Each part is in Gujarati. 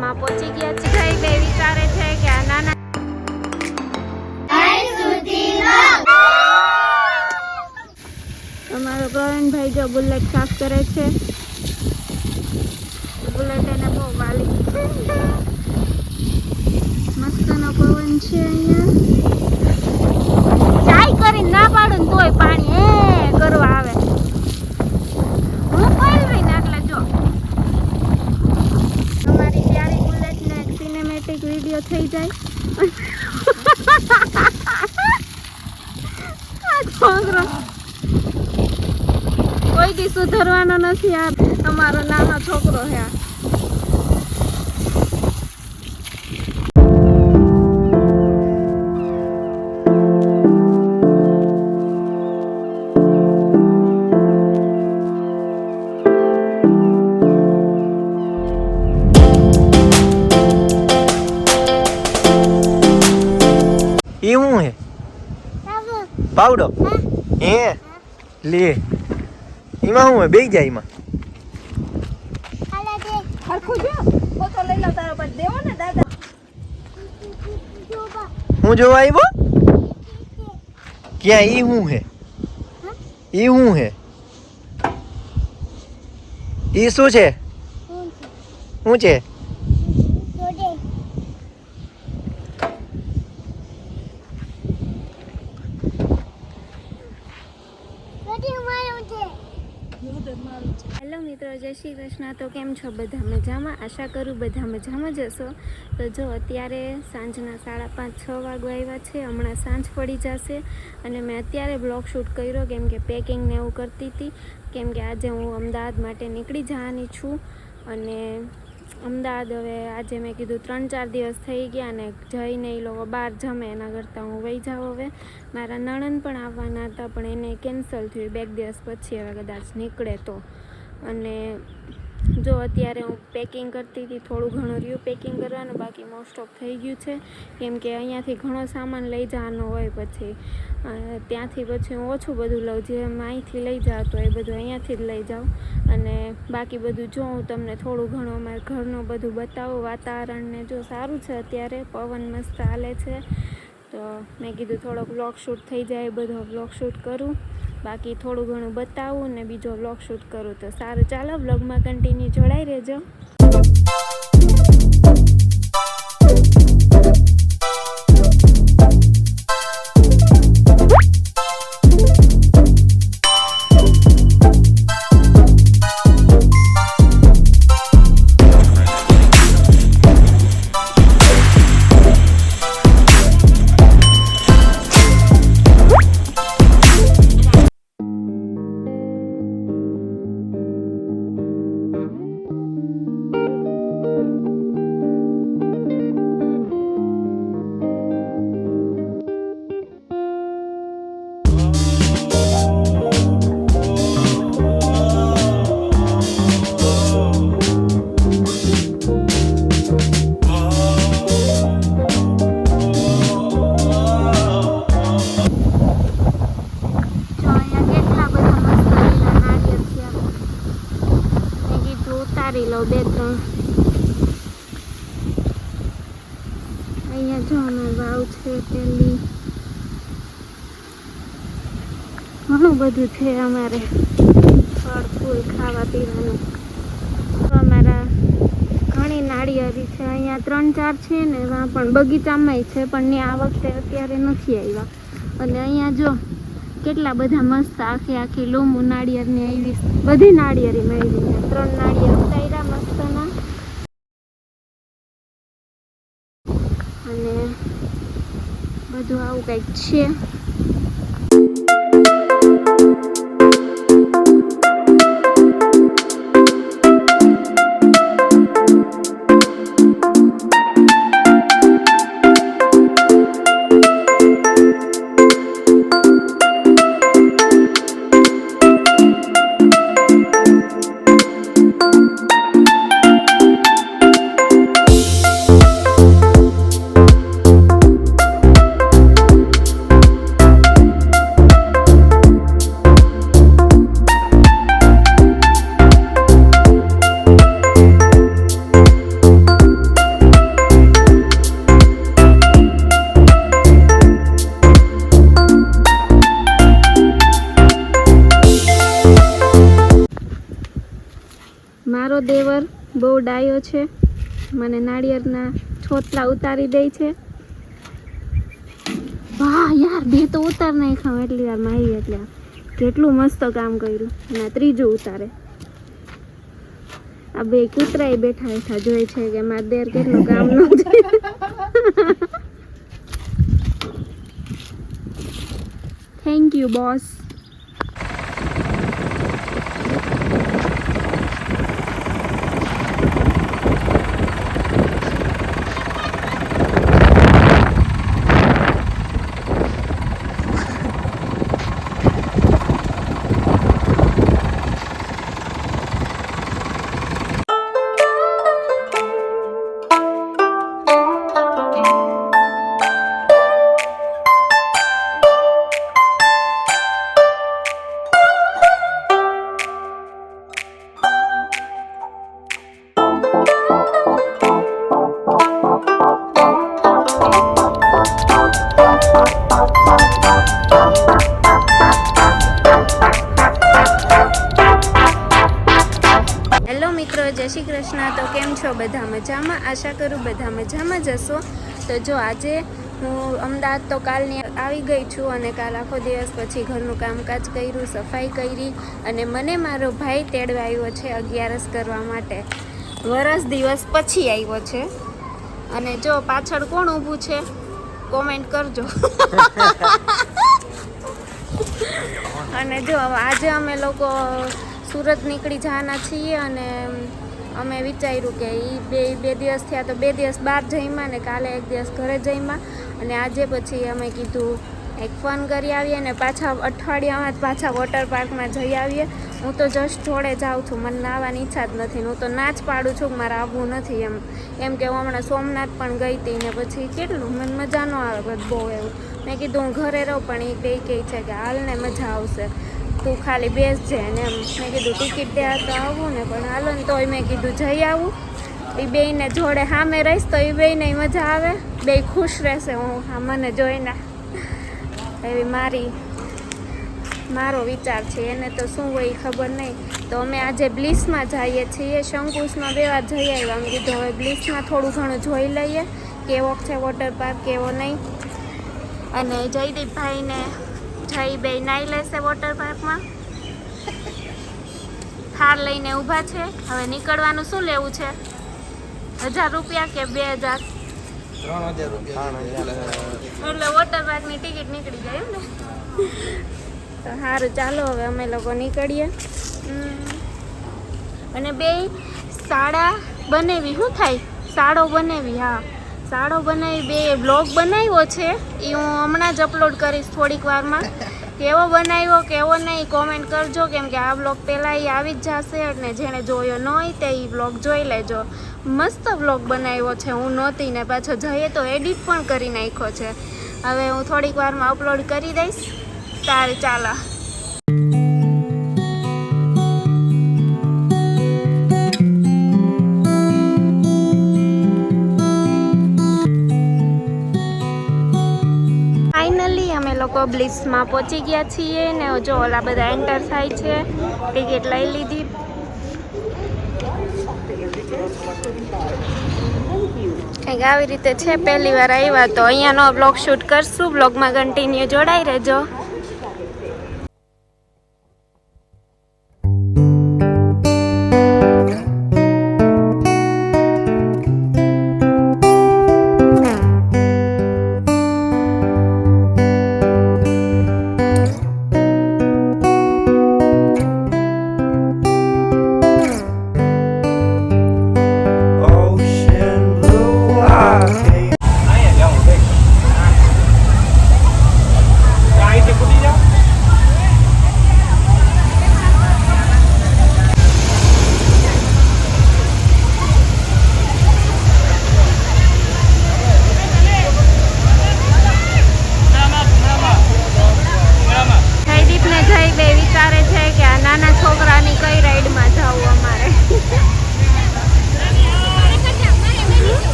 માં પહોંચી ગયા છે. જય બે વિચારે છે કે આ નાના અમારો પ્રવીણભાઈ જો બુલેટ સાફ કરે છે. બુલેટ એને બહુ વાલી મસ્તનો પવન છે અહીંયા. ચાય કરીને ના પાડું ને તોય પાણી કરવા આવે. હું પલવી ને એટલે જો અમારી પ્યારી બુલેટ ને એક સિનેમેટિક વિડીયો થઈ જાય. આ છોકરો કોઈ દી સુધરવાનો નથી. આ અમારો નાનો છોકરો છે. ये हूँ है पाउडर ये ले इमा हूँ है बेच जाए इमा हूँ जो आई वो क्या ये हूँ है ये हूँ है ये શું છે શું છે હેલો મિત્રો, જય શ્રી કૃષ્ણ. તો કેમ છો બધા? મજામાં? આશા કરું બધા મજામાં જ હશો. તો જો અત્યારે સાંજના 5:30-6 વાગવા આવ્યા છે. હમણાં સાંજ પડી જશે અને મેં અત્યારે બ્લોગ શૂટ કર્યો કેમ કે પેકિંગ ને એવું કરતી હતી. કેમ કે આજે હું અમદાવાદ માટે નીકળી જવાની છું અને અમદાવાદ હવે આજે મેં કીધું 3-4 દિવસ થઈ ગયા અને જઈને એ લોકો બહાર જમે એના કરતાં હું વહી જાઉં. હવે મારા નણંદ પણ આવવાના હતા પણ એને કેન્સલ થયું 2 દિવસ પછી. હવે કદાચ નીકળે તો. અને જો અત્યારે હું પેકિંગ કરતી હતી, થોડું ઘણું રહ્યું પેકિંગ કરવાનું, બાકી મોસ્ટ ઓફ થઈ ગયું છે. કેમ કે અહીંયાથી ઘણો સામાન લઈ જવાનો હોય, પછી ત્યાંથી પછી હું ઓછું બધું લઉં. જે અહીંથી લઈ જાઉં તો એ બધું અહીંયાથી જ લઈ જાઉં. અને બાકી બધું જો હું તમને થોડું ઘણું અમારા ઘરનું બધું બતાવું. વાતાવરણને જો સારું છે અત્યારે, પવન મસ્ત હાલે છે. તો મેં કીધું થોડોક વ્લોગ શૂટ થઈ જાય, બધો વ્લોગ શૂટ કરું, બાકી થોડું ઘણું બતાવું ને બીજો વ્લોગ શૂટ કરું. તો સારું, ચાલો વ્લોગમાં કન્ટિન્યુ જોડાઈ રહેજો. લો 2-3 અહીંયા જો અમારે વાવ છે, પેલી ઘણું બધું છે અમારે ફળ ફૂલ ખાવા પીવાનું. અમારા ઘણી નાળિયેરી છે અહીંયા 3-4 છે ને એમાં પણ બગીચામાંય છે પણ આ વખતે અત્યારે નથી આવ્યા. અને અહીંયા જો કેટલા બધા મસ્ત આખી લૂમું નાળિયેરની આવી, બધી નાળિયેરી મળી. 3 નાળિયેર ઉતાર્યા મસ્તના અને બધું આવું કંઈક છે. મારો દેવર બહુ ડાયો છે, મને નાળિયેરના છોતલા ઉતારી દે છે. વાહ યાર, 2 તો ઉતાર નાખ્યા એટલી વાર માં આવી. એટલે કેટલું મસ્ત કામ કર્યું. અને આ ત્રીજું ઉતારે. આ 2 કૂતરાય બેઠા બેઠા જોઈ છે કે મારા દેર કેટલું કામ ન જાય. Thank you boss. જય શ્રી કૃષ્ણ. તો કેમ છો બધા? મજામાં? આશા કરું બધા મજામાં જ હશો. તો જો આજે હું અમદાવાદ તો કાલની આવી ગઈ છું અને કાલ આખો દિવસ પછી ઘરનું કામકાજ કર્યું, સફાઈ કરી અને મને મારો ભાઈ તેડવા આવ્યો છે 11સ કરવા માટે. વરસ દિવસ પછી આવ્યો છે. અને જો પાછળ કોણ ઊભું છે કોમેન્ટ કરજો. અને જો આજે અમે લોકો સુરત નીકળી જવાના છીએ અને અમે વિચાર્યું કે બે દિવસ થયા તો 2 દિવસ બહાર જઈમાં ને કાલે 1 દિવસ ઘરે જઈમાં. અને આજે પછી અમે કીધું એક ફન કરી આવીએ ને પાછા અઠવાડિયામાં જ પાછા વોટર પાર્કમાં જઈ આવીએ. હું તો જસ્ટ જોડે જાઉં છું, મને નાવાની ઈચ્છા જ નથી. હું તો ના જ પાડું છું કે મારે આવવું નથી એમ કે હું હમણાં સોમનાથ પણ ગઈ હતી ને પછી કેટલું મને મજા ન આવે બહુ એવું. મેં કીધું હું ઘરે રહું પણ એ બે કહે છે કે હાલ ને મજા આવશે, તું ખાલી બેસજે ને એમ. મેં કીધું ટિકિટ દેવા તો આવું ને પણ હાલો ને. તોય મેં કીધું જઈ આવું. એ બેયને જોડે સામે રહીશ તો એ બેયને મજા આવે, બે ખુશ રહેશે હું હા મને જોઈને. એવી મારો વિચાર છે. એને તો શું હોય ખબર નહીં. તો અમે આજે બ્લિસમાં જઈએ છીએ. શંકુસમાં 2 વાર જઈ આવ્યા. અમે કીધું હવે બ્લિસમાં થોડું ઘણું જોઈ લઈએ કેવો છે વોટર પાર્ક કેવો નહીં. અને જયદીપભાઈને જઈ બે નાઈ લેશે વોટર પાર્કમાં. થાર લઈને ઊભા છે. હવે નીકળવાનું શું લેવું છે? 1000 રૂપિયા કે 2000? 3000 રૂપિયા. એટલે વોટર પાર્કની ટિકિટ નીકળી ગઈ એમ ને. તો સારું ચાલો હવે અમે લોકો નીકળીએ. અને બે સાડા બનાવી શું થાય? સાડો બનાવી. હા સાડો બનાવી. બે બ્લોગ બનાવ્યો છે એ હું હમણાં જ અપલોડ કરીશ થોડીક વારમાં. કેવો બનાવ્યો કેવો નહીં કોમેન્ટ કરજો, કેમ કે આ બ્લોગ પહેલાં એ આવી જ જશે અને જેણે જોયો ન હોય તે એ બ્લોગ જોઈ લેજો. મસ્ત બ્લોગ બનાવ્યો છે. હું નહોતી ને પાછો જઈએ તો એડિટ પણ કરી નાખ્યો છે. હવે હું થોડીક વારમાં અપલોડ કરી દઈશ. સારું ચાલો. ફાઇનલી અમે લોકો બ્લિસમાં પહોંચી ગયા છીએ ને જો ઓલા બધા એન્ટર થાય છે. ટિકિટ લઈ લીધી. કંઈક આવી રીતે છે. પહેલી વાર આવ્યા તો અહીંયાનો બ્લોગ શૂટ કરશું. બ્લોગમાં કન્ટિન્યુ જોડાઈ રહેજો.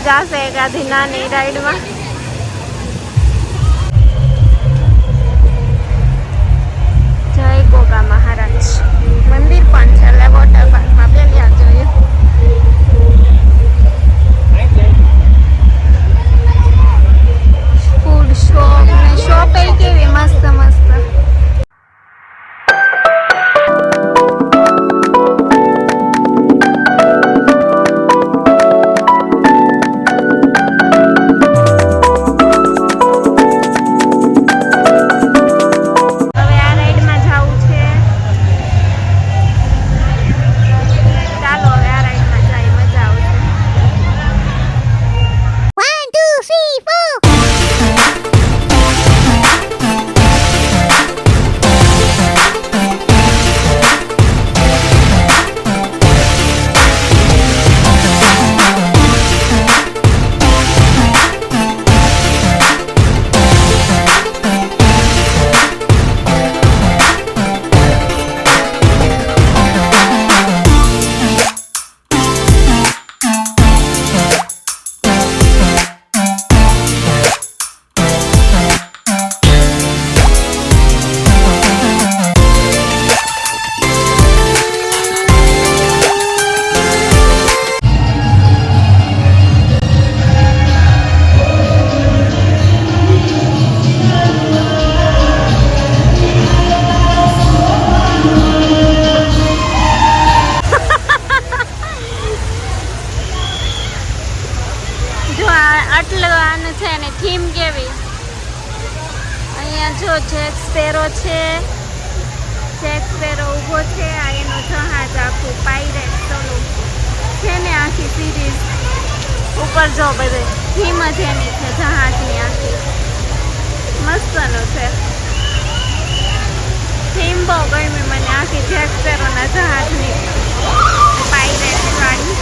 જાશે એકાદી નાની રાઈડમાં. જય ગો ગોગા મહારાજ મંદિર પણ છે, એટલે વોટર પાર્કમાં પહેલી વાર જોઈએ. ફૂડ શોપ ને શોપ એ કેવી મસ્ત મસ્ત. આટલું આને છે ને થીમ કેવી. અહીંયા જો જેક સ્પેરો છે, જેક સ્પેરો ઊભો છે. આ એનો જહાજ આખું પાયરેટ ચલો છે ને આખી સિરીઝ ઉપર જો બધે થીમ જ એની છે જહાજની આખી. મસ્તનું છે થીમ, બહુ ગમી મને આખી જેક સ્પેરોના જહાજની પાયરેટ વાળી.